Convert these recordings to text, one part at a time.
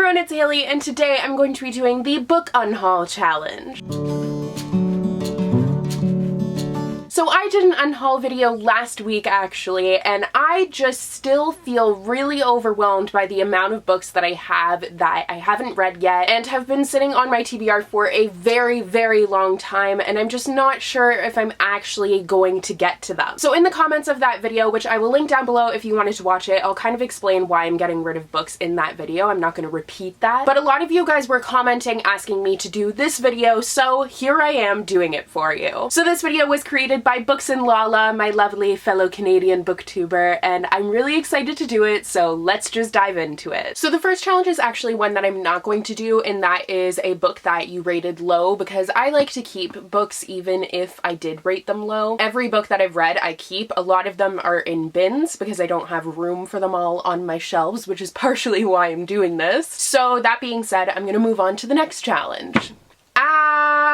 everyone, it's Hailey, and today I'm going to be doing the Book Unhaul challenge. So I did an unhaul video last week actually, and I just still feel really overwhelmed by the amount of books that I haven't read yet and have been sitting on my TBR for a very, very long time, and I'm just not sure if I'm actually going to get to them. So in the comments of that video, which I will link down below if you wanted to watch it, I'll kind of explain why I'm getting rid of books in that video. I'm not going to repeat that. But a lot of you guys were commenting asking me to do this video, so here I am doing it for you. So this video was created by Books and Lala, my lovely fellow Canadian booktuber, and I'm really excited to do it, so let's just dive into it. So the first challenge is actually one that I'm not going to do, and that is a book that you rated low, because I like to keep books even if I did rate them low. Every book that I've read I keep. A lot of them are in bins because I don't have room for them all on my shelves, which is partially why I'm doing this. So that being said, I'm gonna move on to the next challenge. Ow!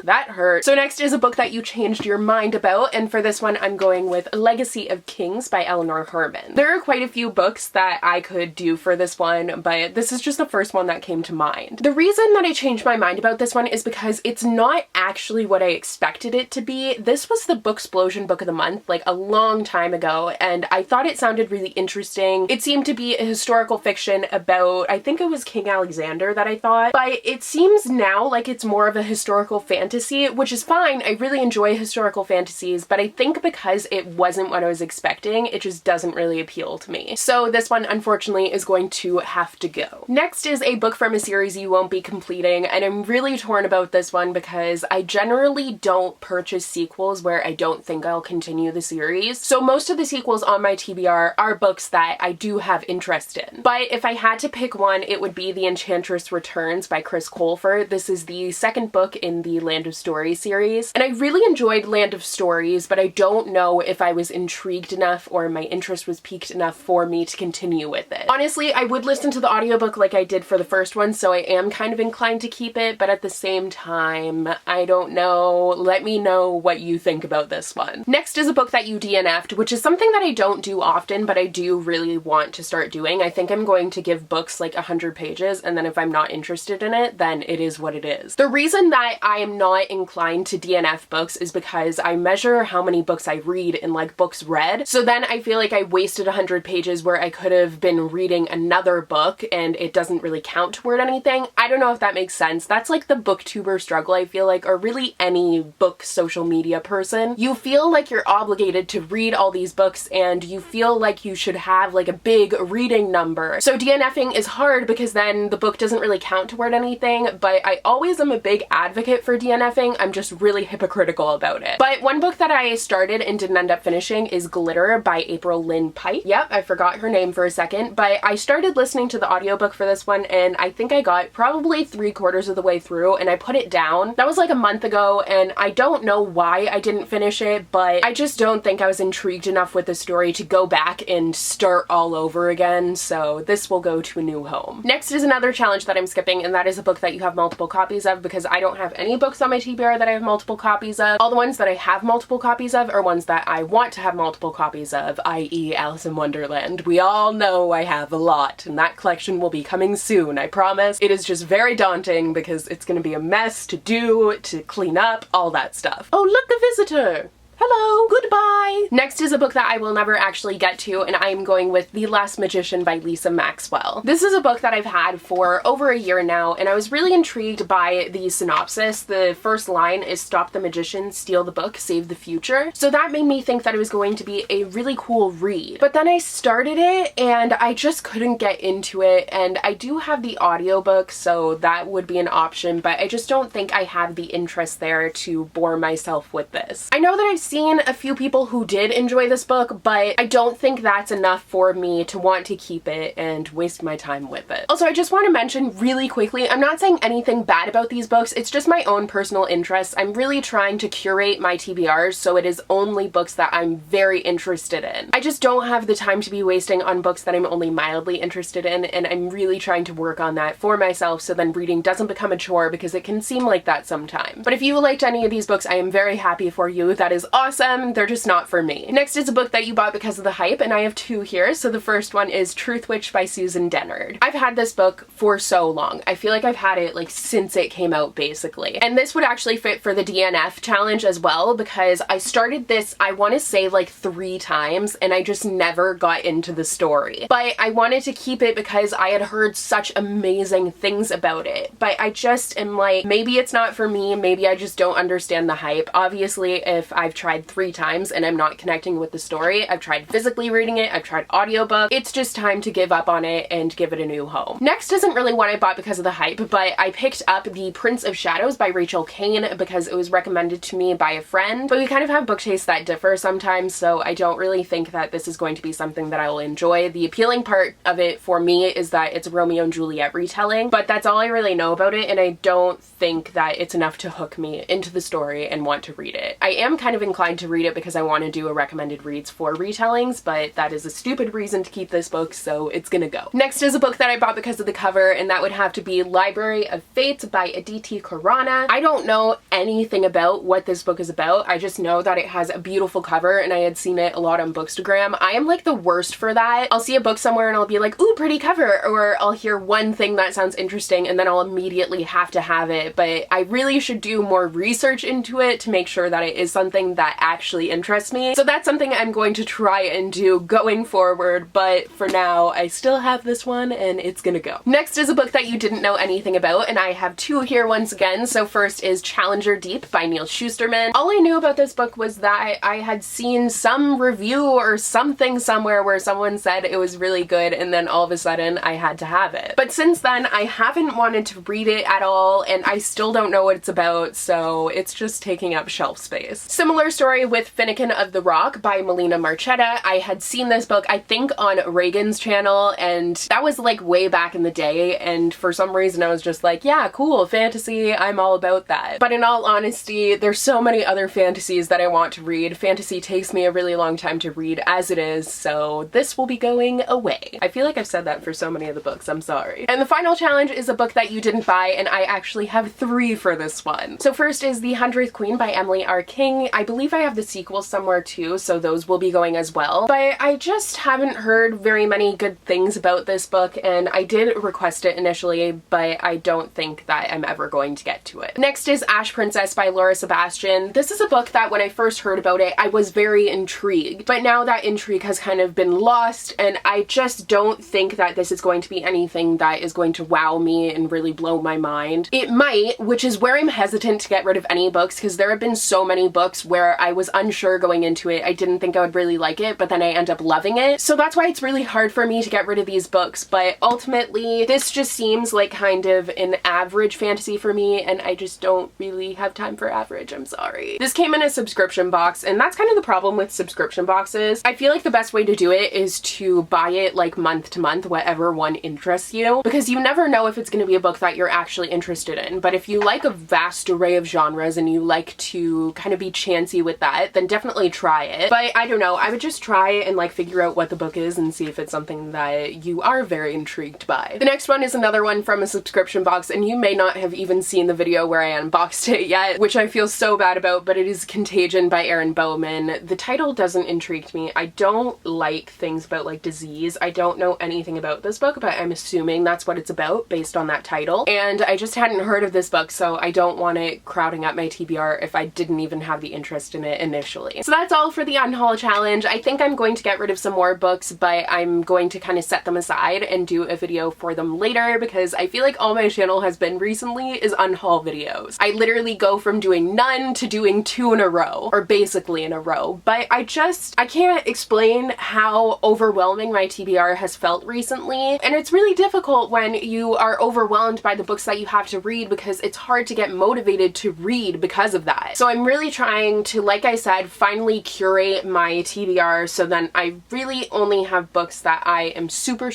That hurt. So next is a book that you changed your mind about, and for this one I'm going with Legacy of Kings by Eleanor Herman. There are quite a few books that I could do for this one, but this is just the first one that came to mind. The reason that I changed my mind about this one is because it's not actually what I expected it to be. This was the Booksplosion Book of the Month like a long time ago, and I thought it sounded really interesting. It seemed to be a historical fiction about, I think it was King Alexander that I thought, but it seems now like it's more of a historical fantasy, which is fine. I really enjoy historical fantasies, but I think because it wasn't what I was expecting, it just doesn't really appeal to me. So this one, unfortunately, is going to have to go. Next is a book from a series you won't be completing, and I'm really torn about this one because I generally don't purchase sequels where I don't think I'll continue the series. So most of the sequels on my TBR are books that I do have interest in. But if I had to pick one, it would be The Enchantress Returns by Chris Colfer. This is the second book in the Land of Stories series, and I really enjoyed Land of Stories, but I don't know if I was intrigued enough or my interest was piqued enough for me to continue with it. Honestly, I would listen to the audiobook like I did for the first one, so I am kind of inclined to keep it, but at the same time, I don't know. Let me know what you think about this one. Next is a book that you DNF'd, which is something that I don't do often, but I do really want to start doing. I think I'm going to give books like 100 pages, and then if I'm not interested in it, then it is what it is. The reason that I am not inclined to DNF books is because I measure how many books I read in like books read. So then I feel like I wasted 100 pages where I could have been reading another book and it doesn't really count toward anything. I don't know if that makes sense. That's like the booktuber struggle, I feel like, or really any book social media person. You feel like you're obligated to read all these books and you feel like you should have like a big reading number. So DNFing is hard because then the book doesn't really count toward anything, but I always am a big advocate for DNFing. I'm just really hypocritical about it. But one book that I started and didn't end up finishing is Glitter by April Lynn Pike. Yep, I forgot her name for a second, but I started listening to the audiobook for this one and I think I got probably 3/4 of the way through and I put it down. That was like a month ago and I don't know why I didn't finish it, but I just don't think I was intrigued enough with the story to go back and start all over again, so this will go to a new home. Next is another challenge that I'm skipping, and that is a book that you have multiple copies of, because I don't have any books on my TBR that I have multiple copies of. All the ones that I have multiple copies of are ones that I want to have multiple copies of, i.e. Alice in Wonderland. We all know I have a lot, and that collection will be coming soon, I promise. It is just very daunting because it's gonna be a mess to do, to clean up, all that stuff. Oh, look, a visitor! Hello, goodbye. Next is a book that I will never actually get to, and I'm going with The Last Magician by Lisa Maxwell. This is a book that I've had for over a year now, and I was really intrigued by the synopsis. The first line is "Stop the magician, steal the book, save the future." So that made me think that it was going to be a really cool read. But then I started it and I just couldn't get into it, and I do have the audiobook, so that would be an option, but I just don't think I have the interest there to bore myself with this. I know that I've seen a few people who did enjoy this book, but I don't think that's enough for me to want to keep it and waste my time with it. Also, I just want to mention really quickly, I'm not saying anything bad about these books, it's just my own personal interests. I'm really trying to curate my TBRs so it is only books that I'm very interested in. I just don't have the time to be wasting on books that I'm only mildly interested in, and I'm really trying to work on that for myself so then reading doesn't become a chore, because it can seem like that sometimes. But if you liked any of these books, I am very happy for you. That is all awesome, they're just not for me. Next is a book that you bought because of the hype, and I have two here. So the first one is Truth Witch by Susan Dennard. I've had this book for so long. I feel like I've had it like since it came out basically. And this would actually fit for the DNF challenge as well, because I started this, I want to say like 3 times, and I just never got into the story. But I wanted to keep it because I had heard such amazing things about it. But I just am like, maybe it's not for me, maybe I just don't understand the hype. Obviously, if I've tried 3 times and I'm not connecting with the story, I've tried physically reading it, I've tried audiobook, it's just time to give up on it and give it a new home. Next isn't really one I bought because of the hype, but I picked up The Prince of Shadows by Rachel Kane because it was recommended to me by a friend. But we kind of have book tastes that differ sometimes, so I don't really think that this is going to be something that I will enjoy. The appealing part of it for me is that it's a Romeo and Juliet retelling, but that's all I really know about it, and I don't think that it's enough to hook me into the story and want to read it. I am kind of inclined to read it because I want to do a recommended reads for retellings, but that is a stupid reason to keep this book, so it's gonna go. Next is a book that I bought because of the cover, and that would have to be Library of Fates by Aditi Khorana. I don't know anything about what this book is about. I just know that it has a beautiful cover, and I had seen it a lot on Bookstagram. I am like the worst for that. I'll see a book somewhere and I'll be like, ooh, pretty cover, or I'll hear one thing that sounds interesting and then I'll immediately have to have it, but I really should do more research into it to make sure that it is something that actually interests me. So that's something I'm going to try and do going forward, but for now I still have this one and it's gonna go. Next is a book that you didn't know anything about, and I have 2 here once again. So first is Challenger Deep by Neil Shusterman. All I knew about this book was that I had seen some review or something somewhere where someone said it was really good, and then all of a sudden I had to have it. But since then I haven't wanted to read it at all, and I still don't know what it's about, so it's just taking up shelf space. Similar story with Finnegan of the Rock by Melina Marchetta. I had seen this book, I think, on Reagan's channel, and that was like way back in the day, and for some reason I was just like, yeah, cool, fantasy, I'm all about that. But in all honesty, there's so many other fantasies that I want to read. Fantasy takes me a really long time to read as it is, so this will be going away. I feel like I've said that for so many of the books, I'm sorry. And the final challenge is a book that you didn't buy, and I actually have 3 for this one. So first is The 100th Queen by Emily R. King. I believe I have the sequel somewhere too, so those will be going as well. But I just haven't heard very many good things about this book, and I did request it initially, but I don't think that I'm ever going to get to it. Next is Ash Princess by Laura Sebastian. This is a book that when I first heard about it, I was very intrigued, but now that intrigue has kind of been lost, and I just don't think that this is going to be anything that is going to wow me and really blow my mind. It might, which is where I'm hesitant to get rid of any books, because there have been so many books where I was unsure going into it. I didn't think I would really like it, but then I end up loving it. So that's why it's really hard for me to get rid of these books, but ultimately this just seems like kind of an average fantasy for me, and I just don't really have time for average, I'm sorry. This came in a subscription box, and that's kind of the problem with subscription boxes. I feel like the best way to do it is to buy it like month to month, whatever one interests you, because you never know if it's going to be a book that you're actually interested in. But if you like a vast array of genres and you like to kind of be chancy with that, then definitely try it. But I don't know, I would just try and like figure out what the book is and see if it's something that you are very intrigued by. The next one is another one from a subscription box, and you may not have even seen the video where I unboxed it yet, which I feel so bad about, but it is Contagion by Erin Bowman. The title doesn't intrigue me. I don't like things about like disease. I don't know anything about this book, but I'm assuming that's what it's about based on that title. And I just hadn't heard of this book, so I don't want it crowding up my TBR if I didn't even have the interest in it initially. So that's all for the Unhaul challenge. I think I'm going to get rid of some more books, but I'm going to kind of set them aside and do a video for them later, because I feel like all my channel has been recently is Unhaul videos. I literally go from doing none to doing 2 in a row, or basically in a row, but I can't explain how overwhelming my TBR has felt recently, and it's really difficult when you are overwhelmed by the books that you have to read, because it's hard to get motivated to read because of that. So I'm really trying to, like I said, finally curate my TBR so then I really only have books that I am super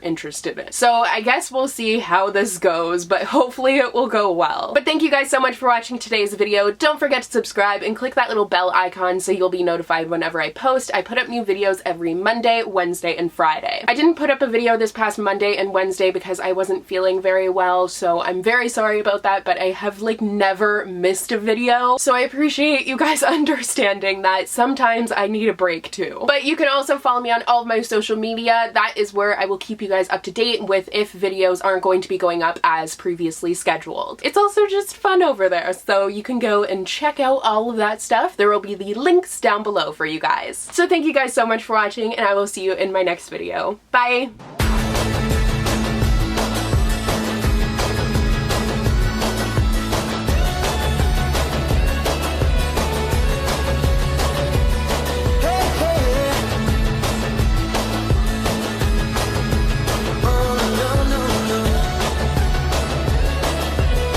interested in. So I guess we'll see how this goes, but hopefully it will go well. But thank you guys so much for watching today's video. Don't forget to subscribe and click that little bell icon so you'll be notified whenever I post. I put up new videos every Monday, Wednesday, and Friday. I didn't put up a video this past Monday and Wednesday because I wasn't feeling very well, so I'm very sorry about that, but I have like never missed a video. So I appreciate you guys understanding that sometimes I need a break too. But you can also follow me on all of my social media. That is where I will keep you guys up to date with if videos aren't going to be going up as previously scheduled. It's also just fun over there, so you can go and check out all of that stuff. There will be the links down below for you guys. So thank you guys so much for watching, and I will see you in my next video. Bye!